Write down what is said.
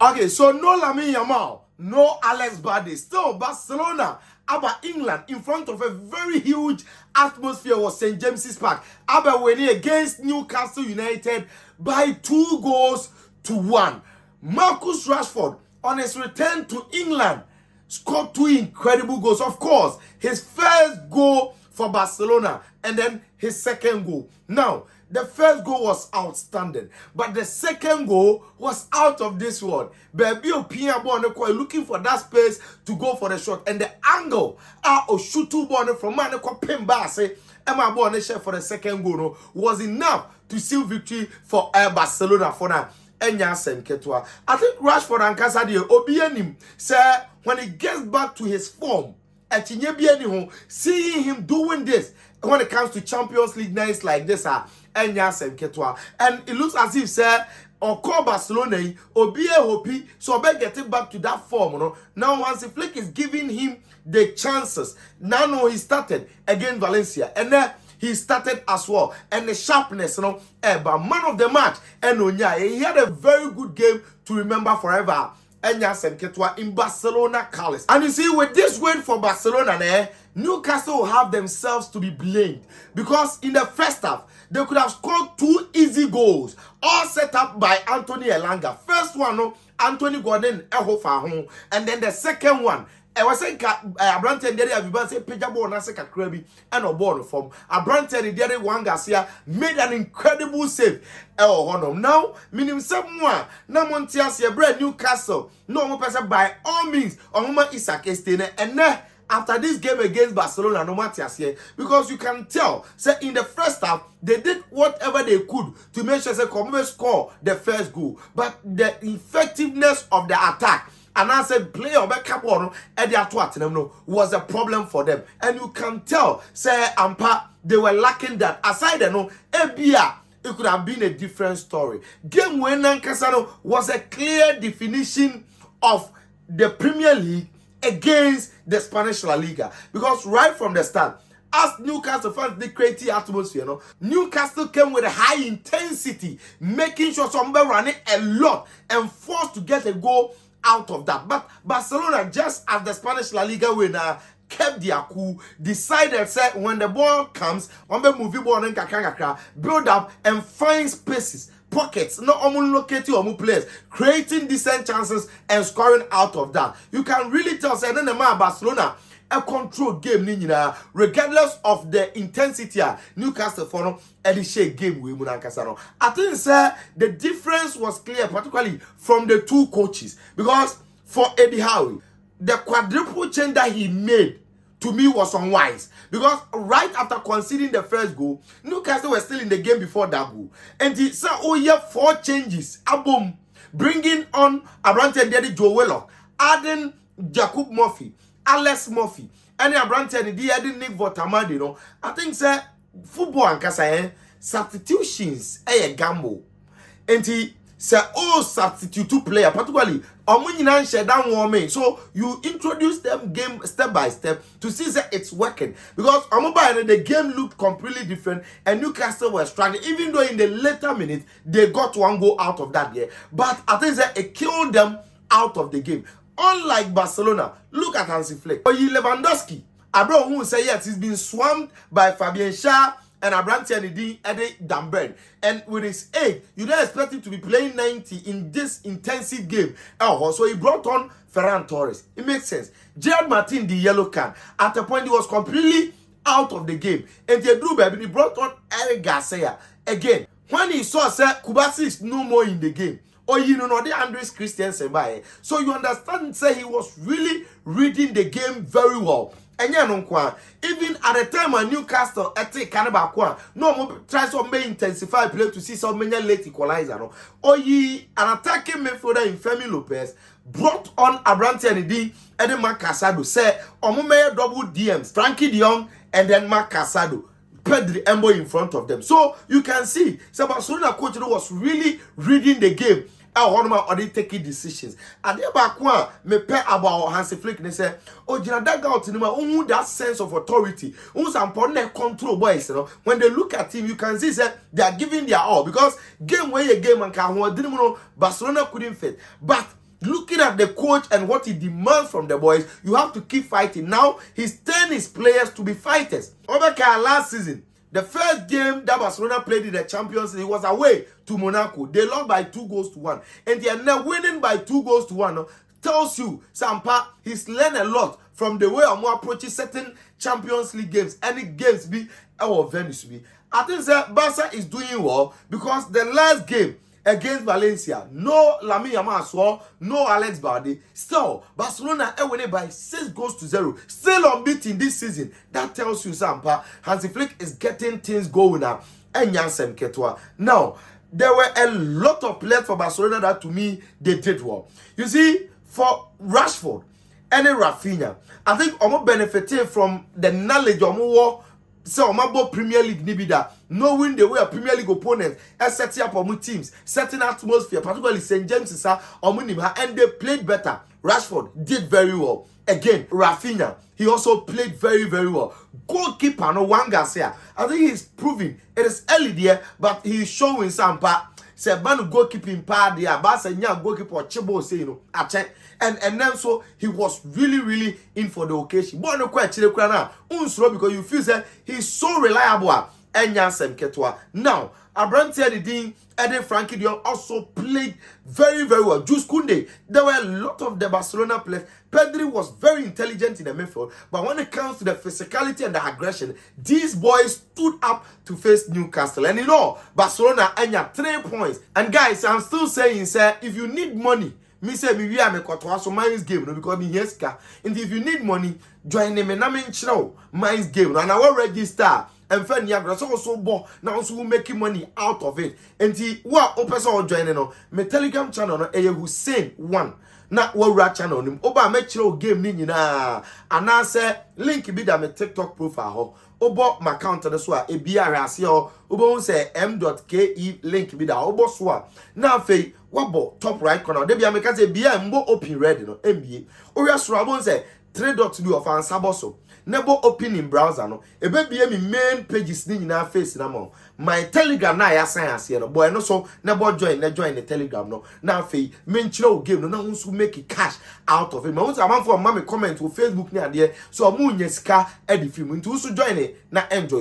Okay, so no Lamine Yamal, no Alex Bade. Still, Barcelona about England in front of a very huge atmosphere was St. James's Park. About winning against Newcastle United by 2-1. Marcus Rashford, on his return to England, scored 2 incredible goals. Of course, his first goal for Barcelona and then his second goal. Now, the first goal was outstanding, but the second goal was out of this world. Baby Opia born looking for that space to go for the shot, and the angle shoot born from Maneko Pembase Emma born for the second goal was enough to seal victory for Barcelona for now. I think Rashford and Casadio Obianim say when he gets back to his form, seeing him doing this when it comes to Champions League nights like this, and it looks as if say or Barcelona Obie Hopi so be getting back to that form. Now Hansi Flick is giving him the chances. Now he started against Valencia, and then he started as well, and the sharpness, but man of the match, and he had a very good game to remember forever. In Barcelona colors. And you see, with this win for Barcelona, Newcastle will have themselves to be blamed, because in the first half they could have scored 2 easy goals, all set up by Anthony Elanga. First one, Anthony Gordon, and then the second one, I was saying, Abranten Derry Aviban say Pejabo Naseka Krabi and Oborn from Abranten Derry Wan Garcia made an incredible save. Now, minimum someone, no Montias, your brand Newcastle, no more person by all means, Omoma Isak Estene, and then after this game against Barcelona, no Matias here, because you can tell, say in the first half, they did whatever they could to make sure they could score the first goal, but the effectiveness of the attack, and I said, play or backup on was a problem for them. And you can tell, say, Ampa, they were lacking that. Aside, Ebia, it could have been a different story. Game winner Casano was a clear definition of the Premier League against the Spanish La Liga. Because right from the start, as Newcastle fans, they create the atmosphere, Newcastle came with a high intensity, making sure somebody running a lot and forced to get a goal out of that. But Barcelona, just as the Spanish La Liga winner, kept their cool, decided say when the ball comes, one movie ball and build up and find spaces, pockets, not only locating or players, creating decent chances and scoring out of that. You can really tell say then the man Barcelona a control game regardless of the intensity Newcastle for any shake game with Munankasano. I think sir the difference was clear, particularly from the two coaches, because for Eddie Howe, the quadruple change that he made to me was unwise, because right after conceding the first goal, Newcastle were still in the game before that goal, and he said, "Oh yeah, 4 changes." Boom, bringing on Abrante Daddy Joe Willock, adding Jacob Murphy, Alex Murphy, and Abrante and the adding Nick Votamadi. I think sir, football and kasa substitutions a gamble, and he say all substitute player, particularly so you introduce them game step by step to see that it's working, because the game looked completely different and Newcastle were struggling, even though in the later minutes they got 1 goal out of that year. But I think that it killed them out of the game. Unlike Barcelona, look at Hansi Flick. Lewandowski, Abro who say yes, he's been swamped by Fabian Schär and Abrante and Eddie Dambert. And with his age, you don't expect him to be playing 90 in this intensive game. So he brought on Ferran Torres. It makes sense. Gerard Martin, the yellow card, at a point he was completely out of the game. And he brought on Eric Garcia. Again, when he saw Kubasi is no more in the game, or the Andres Christensen by, so you understand, say he was really reading the game very well. And even at the time when Newcastle attack Canada, no try to make intensify play to see so many late equalizer. An attacking midfielder in Femi Lopez brought on Abrante and Mark Casado. Say Omume double DMs, Frankie De Jong, and then Mark Casado. Pedri Embo in front of them. So you can see, Barcelona coach was really reading the game. Or they taking decisions. And the back one me pay about Hansi Flick. They say, "Oh, that guy out that sense of authority, some control boys. When they look at him, you can see that they are giving their all, because game where a game and Barcelona couldn't fit. But looking at the coach and what he demands from the boys, you have to keep fighting. Now he's telling his players to be fighters. Obeka last season, the first game that Barcelona played in the Champions League was away to Monaco. They lost by 2-1, and they are now winning by 2-1. Tells you, Sampa, he's learned a lot from the way I'm approaching certain Champions League games. Any games be our Venice be. I think that Barca is doing well because the last game against Valencia, no Lamine Yamal, no Alex Balde. Still, Barcelona winning by 6-0. Still unbeaten this season. That tells you, Sampa, Hansi Flick is getting things going now. And Jansen Ketwa. Now, there were a lot of players for Barcelona that to me, they did well. You see, for Rashford and Rafinha, I think Omo benefited from the knowledge of more. So Omo Premier League nibida, knowing the way a Premier League opponent and setting up Omo teams, setting atmosphere, particularly St. James is and they played better. Rashford did very well. Again, Rafinha, he also played very, very well. Goalkeeper no one Garcia, I think he's proving it is early there, but he's showing some part. Say man goalkeeping part there, but say goalkeeper Chibo say and then so he was really in for the occasion. But no quite unsuro because you feel that he's so reliable and Jansen Ketwa. Now, Abrantia the Dean, Eddie Frankie Dion also played very well. Jules Koundé, there were a lot of the Barcelona players. Pedri was very intelligent in the midfield, but when it comes to the physicality and the aggression, these boys stood up to face Newcastle. And you know, Barcelona and 3 points. And guys, I'm still saying, sir, if you need money, me say me we are me kwatwa so Minds game no because me yeska. And if you need money, join them na me nchiro Minds game. And I will register and find ya so bo now also making money out of it. And the what person or join no me Telegram channel no Hussein 1. Na wura channel nim oba me chiro game ni nyina ana say link bi da me TikTok profile ho obo my account no so a ebia ase ho obo say m.ke link bi da obo so a na afei wabo top right corner de bia me ka say bia mbo open red no mba oria so obo say 3 dots do of answer so nebo open in browser no ebe bia me main pages ni nyina face na mo my Telegram na ya sign ase no boy no so nebo join the Telegram no na afei me nchiro game no na unsu make cash out of it ma unsu amanfo ma me comment on Facebook ni ade so mu nya sika e di film nti unsu join na enjoy